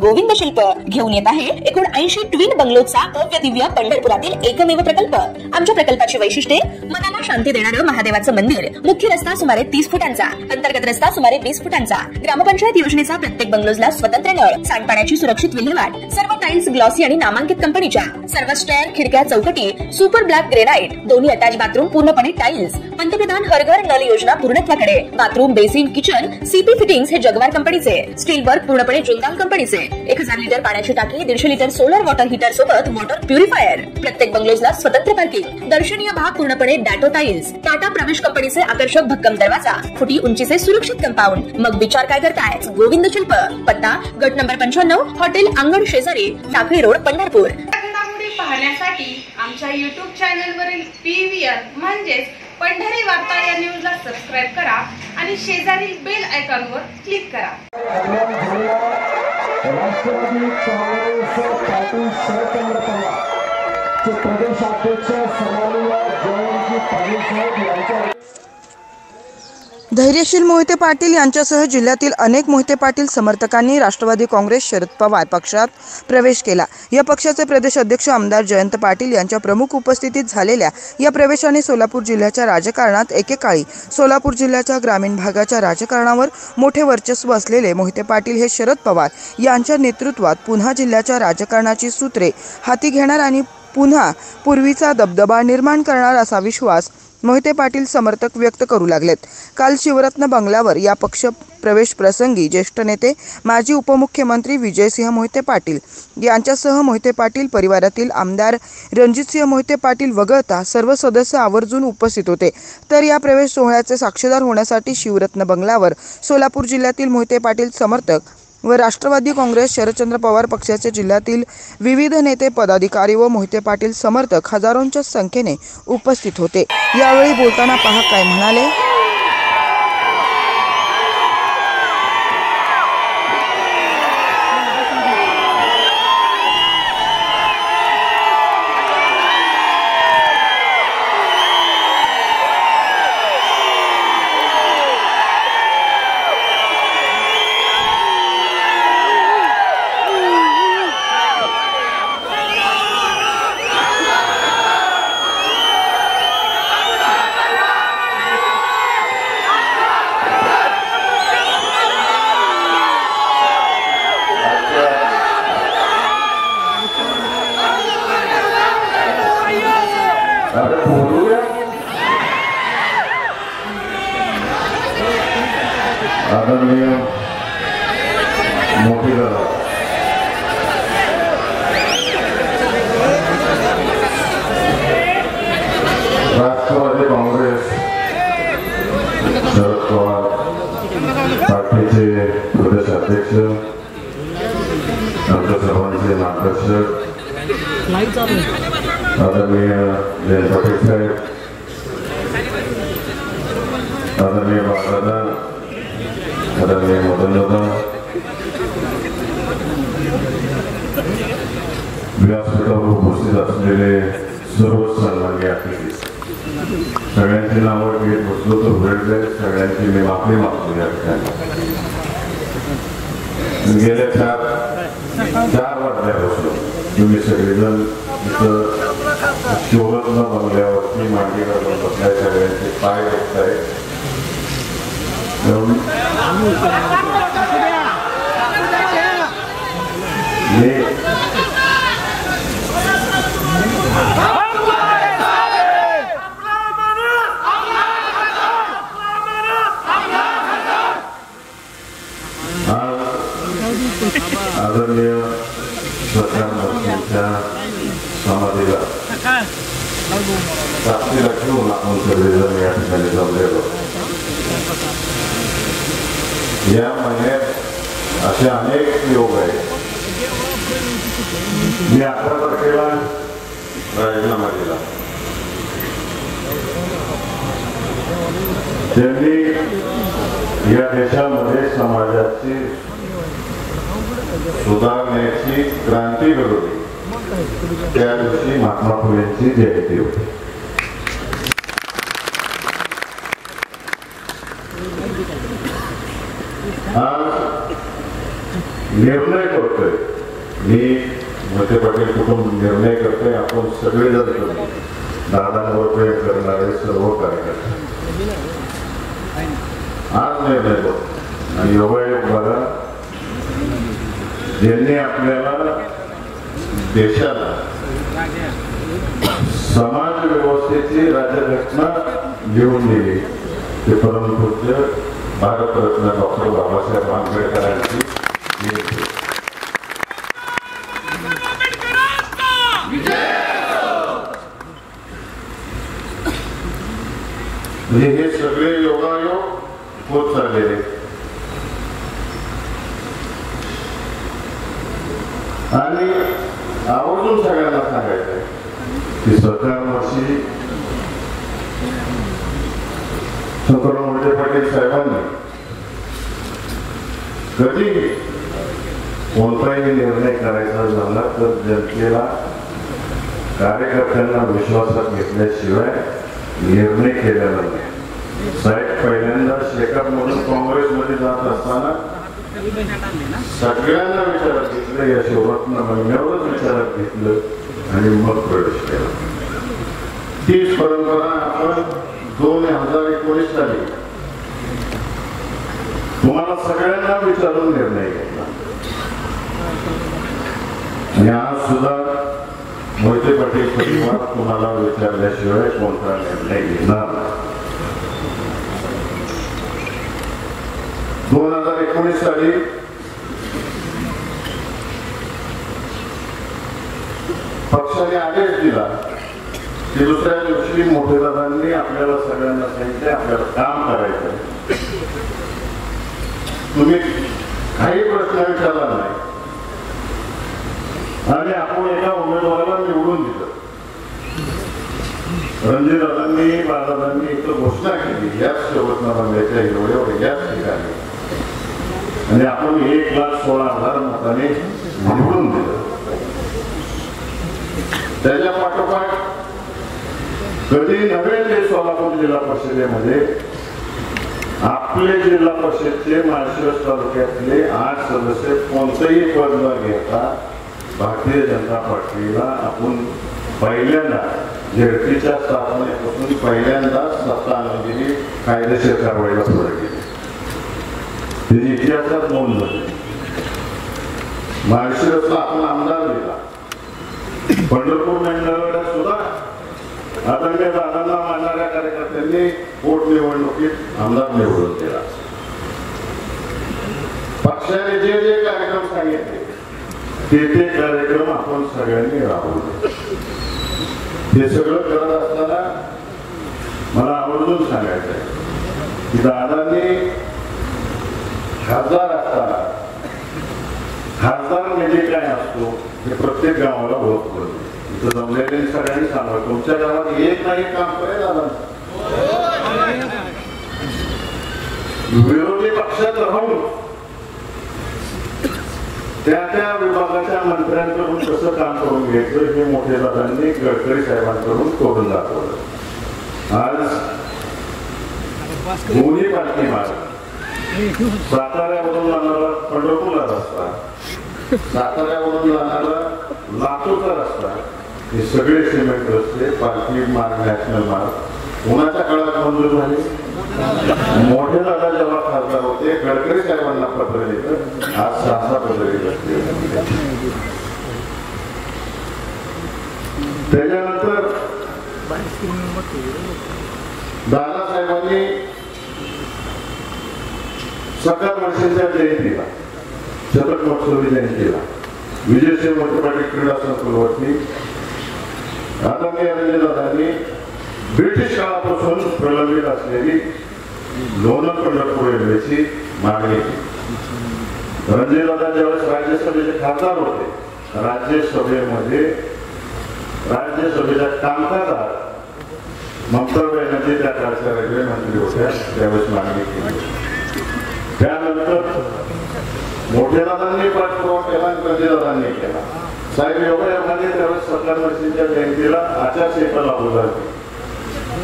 गोविंद शिल्प घेऊन येत आहे एकूण 80 ट्विन बंगलोचा भव्य दिव्य पंढरपुरातील एकमेव प्रकल्प। आमच्या प्रकल्पाची वैशिष्ट्ये मनाला शांती देणारं महादेवाचं मंदिर, मुख्य रस्ता सुमारे 30 फुटांचा, अंतर्गत रस्ता सुमारे 20 फुटांचा, ग्रामपंचायत योजनेचा प्रत्येक बंगलोजला स्वतंत्र नळ, सांडपाण्याची सुरक्षित विल्हेवाट, सर्व टाइल्स ग्लॉसी आणि नामांकित कंपनीच्या, सर्व स्टेअर, खिडक्या, चौकटी सुपर ब्लॅक ग्रेनाइट, दोन्ही अटॅच बाथरूम पूर्णपणे टाइल्स, पंतप्रधान हर घर नल योजना पूर्णत्वाकडे, bathroom, basin, kitchen CP fittings हे जगवार कंपनीचे, स्टील वर्क पूर्णपणे जुंदाल कंपनीचे, 1000 लिटर पाण्याची टाकी, 150 लिटर सोलर वॉटर हीटर सोबत वॉटर प्युरिफायर, प्रत्येक बंगलोजला स्वतंत्र पार्किंग, दर्शनीय भाग पूर्णपणे डॅटो टाइल्स, टाटा प्रवेश कंपनीचे आकर्षक भक्कम दरवाजा, फुटी उंचीचे सुरक्षित कंपाऊंड। मग विचार काय करताय? गोविंद शिल्प, पत्ता गट नंबर 95, हॉटेल अंगण शेजारी, टाकळी रोड, पंढरपूर। पाहण्यासाठी आमच्या YouTube चॅनलवरील PVR म्हणजेच पंढरी वार्ता या न्यूजला सबस्क्राइब करा आणि शेजारील बेल आयकॉनवर क्लिक करा। राष्ट्रवादी काँग्रेस पार्टी शरदचंद्र पवार चे प्रदेशाध्यक्ष सन्माननीय जयंतजी पाटील साहेब यांच्या धैर्यशील मोहिते पाटील यांच्यासह जिल्ह्यातील अनेक मोहिते पाटील समर्थकांनी राष्ट्रवादी काँग्रेस शरद पवार पक्षात प्रवेश केला। या पक्षाचे प्रदेश अध्यक्ष आमदार जयंत पाटील यांच्या प्रमुख उपस्थितीत झालेल्या या प्रवेशाने सोलापूर जिल्ह्याच्या राजकारणात एकेकाळी सोलापूर जिल्ह्याच्या ग्रामीण भागाच्या राजकारणावर मोठे वर्चस्व असलेले मोहिते पाटील हे शरद पवार यांच्या नेतृत्वात पुन्हा जिल्ह्याच्या राजकारणाची सूत्रे हाती घेणार आणि पुन्हा पूर्वीचा दबदबा निर्माण करणार असा विश्वास मोहिते पाटील समर्थक व्यक्त करू लागलेत। काल शिवरत्न बंगल्यावर या पक्ष प्रवेश प्रसंगी ज्येष्ठ नेते माजी उपमुख्यमंत्री विजयसिंह मोहिते पाटील यांच्यासह मोहिते पाटील परिवारातील आमदार रणजितसिंह मोहिते पाटील वगळता सर्व सदस्य आवर्जून उपस्थित होते। तर या प्रवेश सोहळ्याचे साक्षीदार होण्यासाठी शिवरत्न बंगल्यावर सोलापूर जिल्ह्यातील मोहिते पाटील समर्थक व राष्ट्रवादी काँग्रेस शरदचंद्र पवार पक्षाचे जिल्ह्यातील विविध नेते, पदाधिकारी व मोहिते पाटील समर्थक हजारोंच्या संख्येने उपस्थित होते। यावेळी बोलताना पहा काय म्हणाले। आदरणीय मोठी राष्ट्रवादी काँग्रेस शरद पवार पार्टीचे प्रदेश अध्यक्ष, आमच्या सर्वांचे मार्गदर्शक आदरणीय जयंत पाटील साहेब, आदरणीय बाळदादा, आदरणीय मदनदादा, व्यासपीठावर उपस्थित असलेले सर्व सन्माननीय अतिथी, सगळ्यांची नावं घेत बसलो तर वेळ सगळ्यांची मी माफी मागतो। या ठिकाणी गेल्या 4 वाजल्यापासून तुम्ही सगळेजण इथं शिवरत्न बंगल्यावरती मांडीवर बसलाय, सगळ्यांचे पाय बघताय। आदरणीय प्रधानमंत्र्यांच्या समाधीला साक्षीला घेऊन आपण सगळेजण या ठिकाणी जमलेलो। या महिन्यात असे अनेक योग आहेत। मी 11 तारखेला राजीनामा दिला। त्यांनी या देशामध्ये समाजाची सुधारण्याची क्रांती घडवली। त्या दिवशी महात्मा फुलेंची जयंती होती। आज निर्णय करतोय, मी मोहिते पाटील कुटुंब निर्णय करतोय, आपण सगळेजण करतो, दादांवर प्रेम करणारे सर्व कार्यकर्ते आज निर्णय करतो. आणि योगायोग बघा, ज्यांनी आपल्याला देशाला समाज व्यवस्थेची राज्यघटना लिहून दिली ते परमपूज्य भारतरत्न डॉक्टर बाबासाहेब आंबेडकरांची म्हणजे हे सगळे योगायोग होत चाललेले. आणि आवर्जून सगळ्यांना सांगायचंय की सरकारवर्षी शंकरराव मोहिते पाटील साहेबांनी कधी कोणताही निर्णय करायचा झाला तर जनतेला कार्यकर्त्यांना विश्वासात घेतल्याशिवाय निर्णय केलेला नाही. साहेब पहिल्यांदा शेकापमधून काँग्रेसमध्ये जात असताना सगळ्यांना विचारात घेतलं, या शिवरत्न महिन्यावरच विचारात घेतलं आणि मग प्रवेश केला. तीच परंपरा आपण 2019 साली तुम्हाला सगळ्यांना विचारून निर्णय घेतला. आणि आज सुद्धा मोहिते पाटील परिवार तुम्हाला विचारल्याशिवाय कोणता निर्णय घेणार नाही. 2019 साली पक्षाने आदेश दिला की दुसऱ्या दिवशी मोठे दादांनी आपल्याला सगळ्यांना सांगितले आपल्याला काम करायचं, तुम्ही काही प्रश्न विचारला नाही आणि आपण एका उमेदवाराला निवडून दिलं. रणजितदादांनी बाळादादांनी एक घोषणा केली याच शेवटनामांच्या हिरवळीवर याच ठिकाणी आणि आपण 1,16,000 मताने निवडून दिलं. त्याच्या पाठोपाठ कधी नव्हे ते सोलापूर जिल्हा परिषदेमध्ये आपले जिल्हा परिषदचे माळशिरस तालुक्यातले 8 सदस्य कोणतंही पद न घेता भारतीय जनता पार्टीला आपण पहिल्यांदा झेडपीच्या स्थापनेपासून पहिल्यांदा सत्ता आणून दिली, कायदेशीर कारवाईला सुरुवात केली. त्याची इतिहासात नोंद झाली. माळशिरसला आपण आमदार दिला. पंढरपूर मंडळाला सुद्धा आदरणीय दादांना मानणाऱ्या कार्यकर्त्यांनी पोटनिवडणुकीत आमदार निवडून दिला. पक्षाने जे जे कार्यक्रम सांगितले ते कार्यक्रम आपण सगळ्यांनी राबवले. हे सगळं करत असताना मला आवर्जून सांगायचं आहे की दादांनी खासदार असताना खासदार म्हणजे काय असतो हे प्रत्येक गावाला ओळख पडतो. इथं जमलेले सगळ्यांनी सांगा तुमच्या गावात एक ना एक काम करेल दादा. विरोधी पक्षात राहून त्या विभागाच्या मंत्र्यांकडून कसं काम करून घ्यायचं हे मोठे दादांनी गडकरी साहेबांकडून करून दाखवलं. आज दोन्ही पालखी मार्ग साताऱ्यावरून जाणारा पंढरपूरला रस्ता, साताऱ्यावरून जाणारा लातूरचा रस्ता, हे सगळे सिमेंट रस्ते पालखी मार्ग नॅशनल मार्ग कोणाच्या काळात मंजूर झाले? मोठे दादा जेव्हा खासदार होते गडकरी साहेबांना पत्र लिहिलं. आज 6 पत्र लिहिलं. त्याच्यानंतर दादासाहेबांनी सरकार वर्षांच्या जयंतीला शतक महोत्सवी जयंतीला विजयसिंह मोहिते पाटील क्रीडा संकुलवरती आदरणीय रणजितदादांनी ब्रिटिश काळापासून प्रलंबित असलेली लोणंद पंढरपूर रेल्वेची मागणी केली. रणजितदादा ज्यावेळेस राज्यसभेचे खासदार होते, राज्यसभेच्या कामकाजात ममता बॅनर्जी त्या काळच्या रेल्वे मंत्री होत्या, त्यावेळेस मागणी केली. त्यानंतर मोठ्या दादांनी पाठपुरावा केला आणि रणजितदादांनी केला. साहेब योगायोगाने त्यावेळेस सरकार वर्षींच्या जयंतीला आचारसंहिता लागू झाली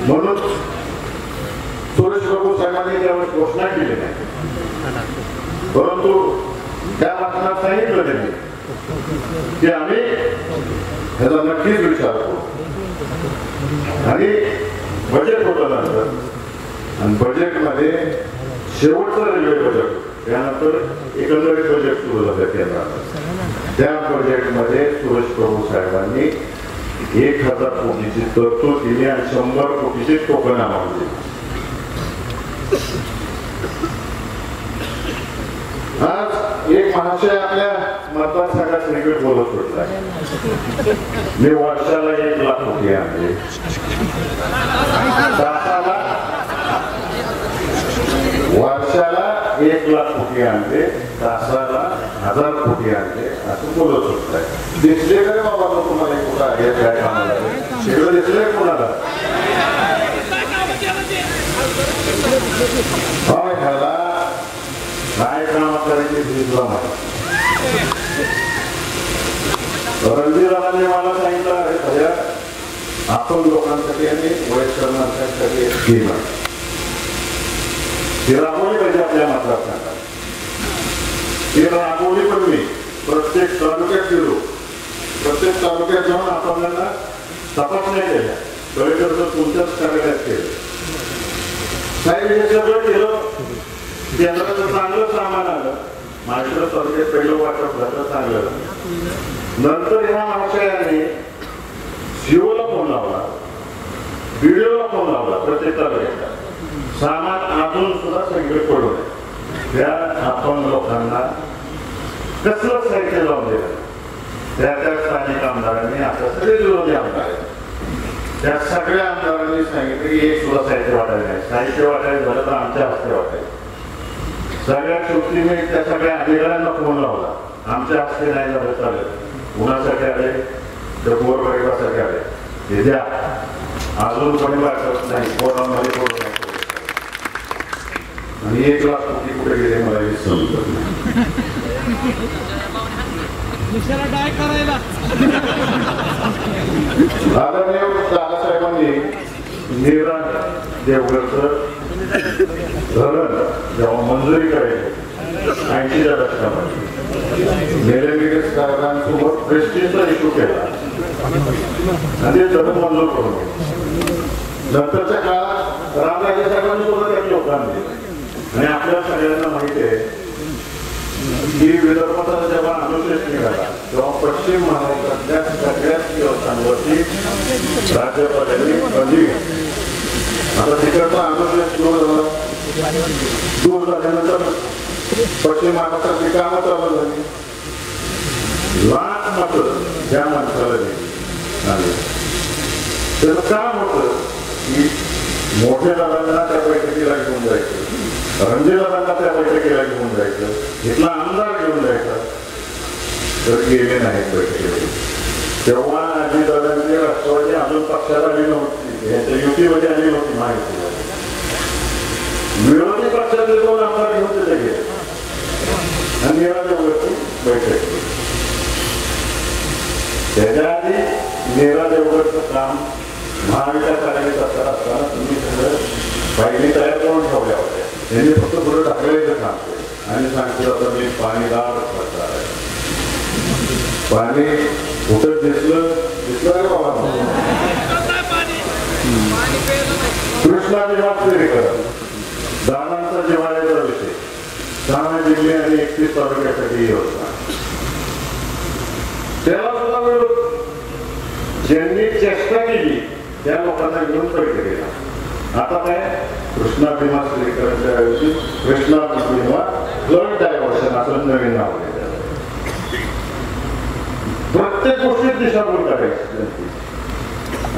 म्हणून सुरेश प्रभू साहेबांनी त्यावेळेस घोषणा केली नाही. परंतु त्या भाषणात सांगितलं त्यांनी की आम्ही ह्याचा नक्कीच विचार करू. आणि बजेट होतं नंतर, आणि बजेटमध्ये शेवटचं रेल्वे बजेट, त्यानंतर एकंदरीत बजेट सुरू झालं केंद्रात. त्या बजेटमध्ये सुरेश प्रभू साहेबांनी 1000 कोटीची तरतूद केली आणि 100 कोटीची टोकन अमाऊंट दिली. आज एक महाशय आपल्या मतदारसंघात सगळीकडे बोलत सुटला, मी वर्षाला 1 लाख कोटी आणले, वर्षाला 1 लाख कोटी आणले, तासाला 1000 कोटी आणले असं बोलत सुटलाय. दिसले का रे बाबा तुम्हाला कुठं आहे काय कामाला सगळं दिसलंय कोणाला? ह्याला काय काम करायचे दिसला मला. रणजितदादांनी मला सांगितलं अरे भैया आपण लोकांसाठी आणि वयस्कर माणसांसाठी एक स्कीम आहे, ती राबवली पाहिजे आपल्या मतदारसंघात. ती राबवली पण मी प्रत्येक तालुक्यात गेलो, प्रत्येक तालुक्यात जाऊन आपल्याला तपासण्या केल्या, कलेक्टरचं तुमच्याच कार्यालयात केलं, साहेब हे सगळं केलं. केंद्राचं चांगलं सामान आलं, माझ्या तालुक्यात पहिलं वाटप झालं चांगलं. नंतर ह्या महाशयाने सीओला फोन लावला, व्हिडिओला फोन लावला, प्रत्येक तालुक्याचा सामान अजून सुद्धा सगळे पडू नये. त्या आपण लोकांना कसलं साहित्य लावून दिलं, त्या स्थानिक आमदारांनी, आता सगळे विरोधी आमदार आहेत, त्या सगळ्या आमदारांनी सांगितलं की एक सुद्धा साहित्य वाटायला नाही. साहित्य वाटायचं झालं तर आमच्या हस्ते वाटायचं. सगळ्या शेवटी मी त्या सगळ्या अधिकाऱ्यांना फोन लावला, आमच्या हस्ते नाही झालं चालेल, कुणासाठी आले तर गोरगरिबासाठी आले, हे द्या, अजून कोणी वाटत नाही, कोणामध्ये कोण नाही. आणि 1 लाख कोटी कुठे गेले मला हे समजत नाही. दादासाहेबांनी नीरा देवगडचं धरण जेव्हा मंजुरी करायची 80च्या दशकामध्ये निलंगेकर साहेबांसोबत प्रेस्टिजचा इश्यू केला आणि ते धरण मंजूर करून नंतरच्या काळात रामराजे साहेबांनी सुद्धा त्या लोकांनी. आणि आपल्या सगळ्यांना माहिती आहे की विदर्भाचा जेव्हा अनुशेष निघाला तेव्हा पश्चिम महाराष्ट्रातल्या सगळ्याच व्यवस्थांवरती राज्यपालांनी बंदी. आता तिकडचा अनुशेष दूर झाल्यानंतर पश्चिम महाराष्ट्रात ती कामं चालू झाली. लाख मत ज्या माणसाला दिली त्याचं काम होतं की मोठ्या दादांना त्या बैठकीला घेऊन जायचं, रणजितदादांना त्या बैठकीला घेऊन जायचं, इथला आमदार घेऊन जायचा, तर गेले नाहीत बैठकीला. तेव्हा अजितदादांची राष्ट्रवादी अजून पक्षाला आली नव्हती, यांच्या युतीमध्ये आली नव्हती माहिती. विरोधी पक्षाचे 2 आमदार घेऊन तिथे गेले आणि नीरादेवगडची बैठक. त्याच्या आधी नीरादेवगडचं काम महाविकास आघाडीत असताना तुम्ही सगळं फायली तयार करून ठेवल्या होत्या, त्यांनी फक्त पुढे टाकलेलं काम केलं आणि सांगतो आता मी पाणीदार सरकार आहे. पाणी कुठं दिसलं रे बाबा, कृष्णा विभाग दानांचा जिव्हाळ्याचा विषय 6 जिल्हे आणि 31 तालुक्यासाठी योजना, त्याला सुद्धा विरोध. ज्यांनी चेष्टा केली त्या लोकांना घेऊन पैसे केला. आता काय कृष्णा भीमा श्रीकरांच्या ऐवजी कृष्णा भीमा फ्लड डायव्हर्शन असं नवीन नाव दिलं. प्रत्येक गोष्टीत दिशाभूल करायची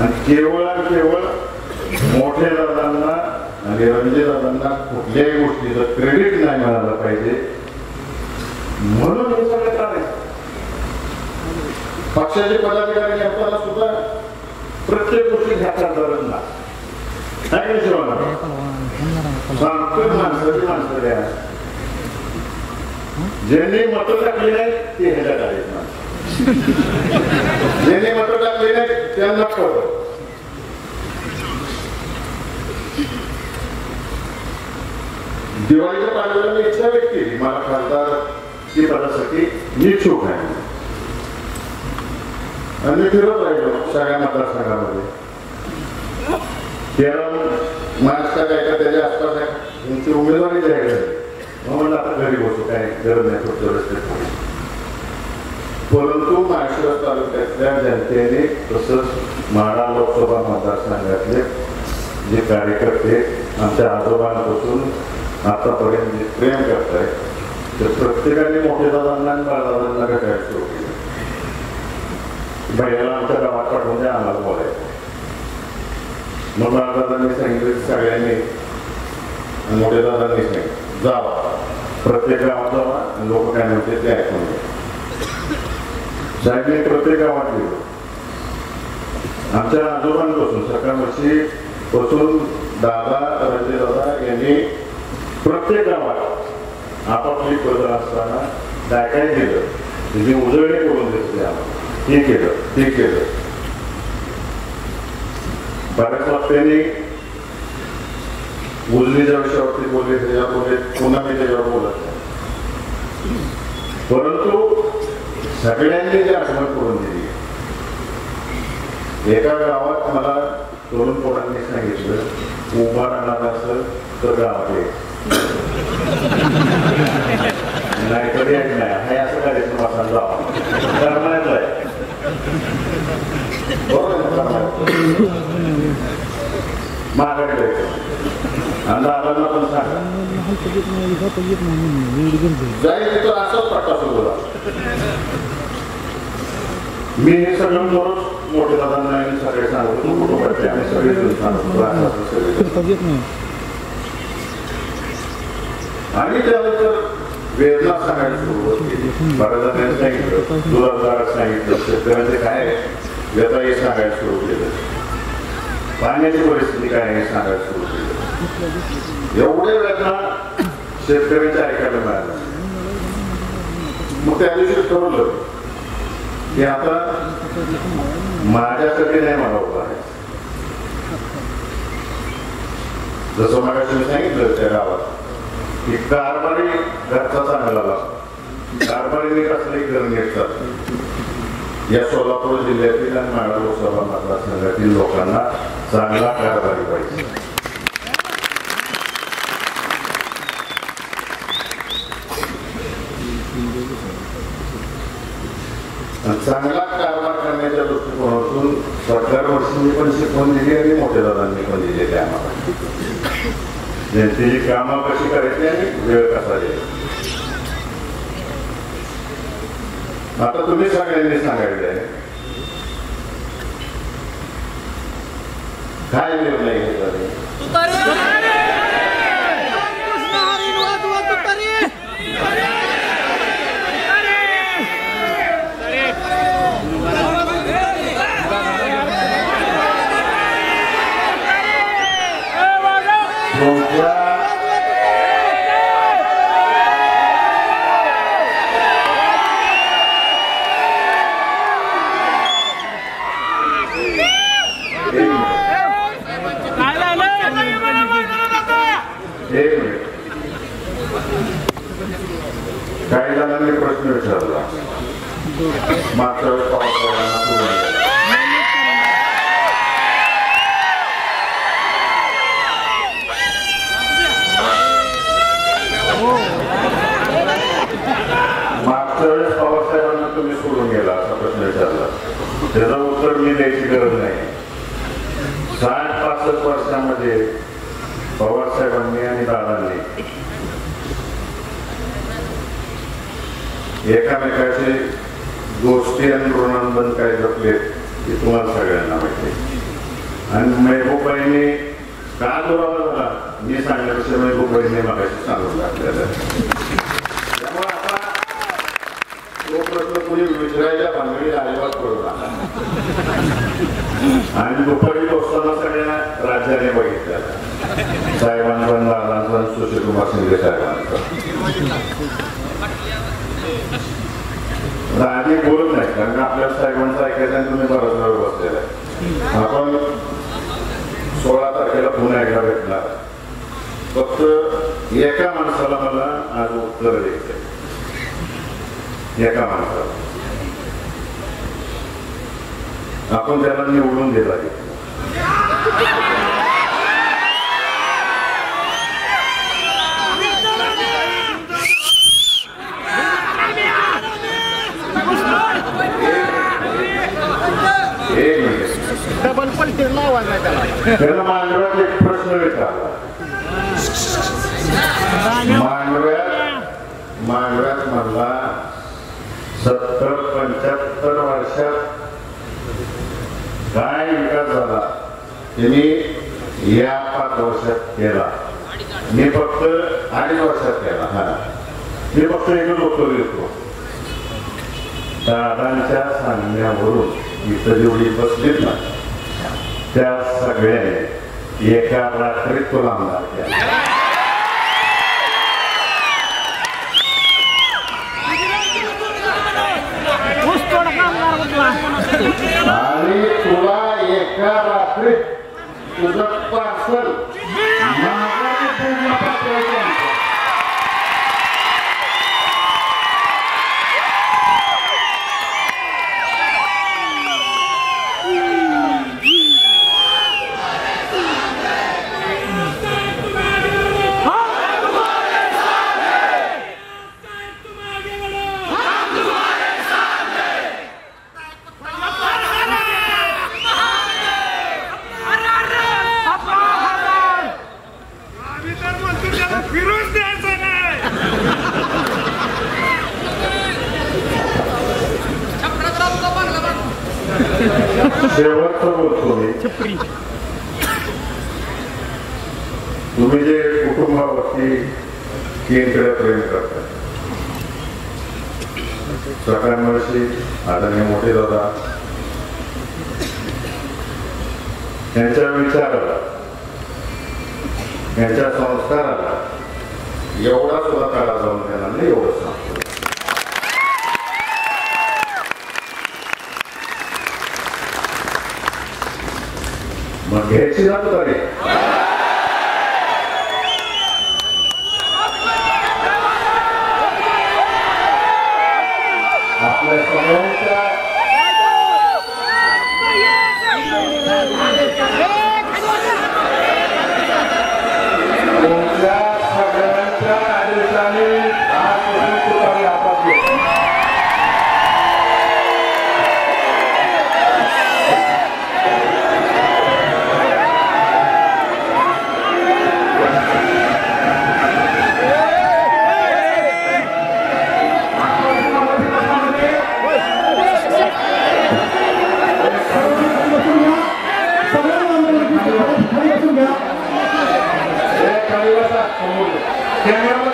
आणि केवळ मोठ्या दादांना आणि रणजितदादांना कुठल्याही गोष्टीचं क्रेडिट नाही मिळालं पाहिजे म्हणून हे सगळं करायचं. पक्षाचे पदाधिकारी असताना सुद्धा प्रत्येक गोष्टी घ्यायचा गरज नाही. माणसं द्या, ज्यांनी मतं टाकली नाही ते ह्याच्यात आहेत, ज्यांनी मतं टाकली नाही त्यांना कळत. दिवाळीच्या पाडव्याला मी इच्छा व्यक्त केली, मला खासदार ती पदासाठी इच्छुक आहे. आणि मी फिरत राहिलो सगळ्या मतदारसंघामध्ये. केरळ महाराष्ट्रात आहे का त्याच्या आसपास आहे त्यांची उमेदवारी जाहीर झाली. मग म्हणलं आता घरी बसू, काय गरज नाही पुढच्या रस्त्यात. परंतु माळशिरस तालुक्यातल्या जनतेने तसंच माढा लोकसभा मतदारसंघातले जे कार्यकर्ते आमच्या आजोबांपासून आतापर्यंत जे प्रेम करत आहेत तर प्रत्येकाने मोठे दादांना आणि बाळदादांना भेटायला सुरू केलं. भैयाला आमच्या गावात पाठवून द्या, आम्हाला बोलायचं. मग बाळदादांनी सांगितलं सगळ्यांनी, मोठे दादांनी सांगितलं जावा, प्रत्येक गावात जावा, लोक काय म्हणते ते ऐकून घ्या. साहेबने प्रत्येक गावात गेलो. आमच्या आजोबांपासून सकाळवर्षी पासून दादा रणजित दादा यांनी प्रत्येक गावात आपापली पदं असताना काय काय केलं त्याची उजळणी करून देते आम्हाला. हे केलं ते केलं. बऱ्याच वक्त्यांनी उजनीच्या विषयावरती बोलले, त्याच्यापुढे पुन्हा मी त्याच्यावर बोलत नाही. परंतु सगळ्यांनी जी आठवण करून दिली. एका गावात मला तरुण पोरांनी सांगितलं उभा राहणार असेल तर गावात ये, नाहीतर एक नाही. हे असं कार्यक्रम असा जावा करण्यात आहे. माघारी जायचं आणि दादांना पण सांगा जाईल तिथं असाच पट्टा सुरू झाला. मी हे सगळं बरोबर मोठे दादांना सगळे सांगतो कुटुंबाचे आम्ही सगळे सांगतो. आणि त्यानंतर वेदना सांगायला सुरुवात केली. बऱ्याच सांगितलं, दुधादार सांगितलं, शेतकऱ्यांचे काय व्यथा हे सांगायला सुरू केलं, पाण्याची परिस्थिती काय हे सांगायला सुरू केलं. एवढे वेदना शेतकऱ्यांच्या ऐकायला मिळाल्या. मग त्या दिवशी ठरवलं की आता माझ्यासाठी नाही मला उभा आहे. जसं मागाशी मी सांगितलं त्या गावात की कारभारी घरचा चांगला लागतो. कारभारीने कसले घर घेतात. या सोलापूर जिल्ह्यातील आणि माढा लोकसभा मतदारसंघातील लोकांना चांगला कारभारी पाहिजे. चांगला कारभार करण्याच्या दृष्टिकोनातून सरकारवर्षी पण शिकवून दिली आणि मोठ्या दादांनी पण दिली ते आम्हाला. जनतेची कामं कशी करायची आणि वेळ कसा द्यायचा. आता तुम्ही सगळ्यांनी सांगायचं आहे काय निर्णय घेतला. काही जणांनी प्रश्न विचारला मागच्या वेळेस पावसाळ्याला तुम्ही सोडून गेला असा प्रश्न विचारला. त्याचं उत्तर मी द्यायची गरज नाही. 60-65 वर्षामध्ये पवार साहेबांनी आणि दादांनी एकामेकाचे गोष्टी आणि ऋणांबंध काय जपलेत हे तुम्हाला सगळ्यांना माहिती. आणि महबूबाईंनी का दुरावा झाला मी सांगण्यापेक्षा महबूबाईंनी मागाशी सांगून टाकलेलं. त्यामुळे आता तो प्रश्न कुणी विचारायच्या भानगडीत अजिबात करू नका. आणि दुपारी बसताना सगळ्या राज्याने बघितलं साहेबांचा, दादांचा, सुशीलकुमार शिंदे साहेबांचा. आधी बोलत नाही कारण आपल्या साहेबांचं ऐकायचं आणि तुम्ही बराच वेळ बसलेला आहे. आपण 16 तारखेला पुन्हा एकदा भेटणार. फक्त एका माणसाला मला आज उत्तर द्यायचं. एका माणसाला आपण त्याला निवडून दिला. त्याला मांडव्यात एक प्रश्न विचारला. मांडव्यात म्हणला 70-75 वर्षात काय विकास झाला त्यांनी या 5 वर्षात केला. मी फक्त 2.5 वर्षात केला. मी फक्त एकच उत्तर देतो. दादांच्या सांगण्यावरून इथं जेवढी बसलीत ना त्या सगळ्याने एका रात्रीत तुला आमदार केला. आणि तुला एका रात्रीत तुझं पार्सल शेवटचं बोलतो मी. तुम्ही जे कुटुंबावरती केंद्र प्रेम करता सगळ्यांवर्षी आदरणीय मोठे दादा यांच्या विचाराला यांच्या संस्काराला एवढा सुद्धा काळा जाऊन देणार नाही एवढं सांगतो. मग घ्यायची जातो तरी आपल्या सगळ्यांच्या तुमच्या सगळ्यांच्या आदेशाने आजपासून तुकारी हातात घेतो. कैमरा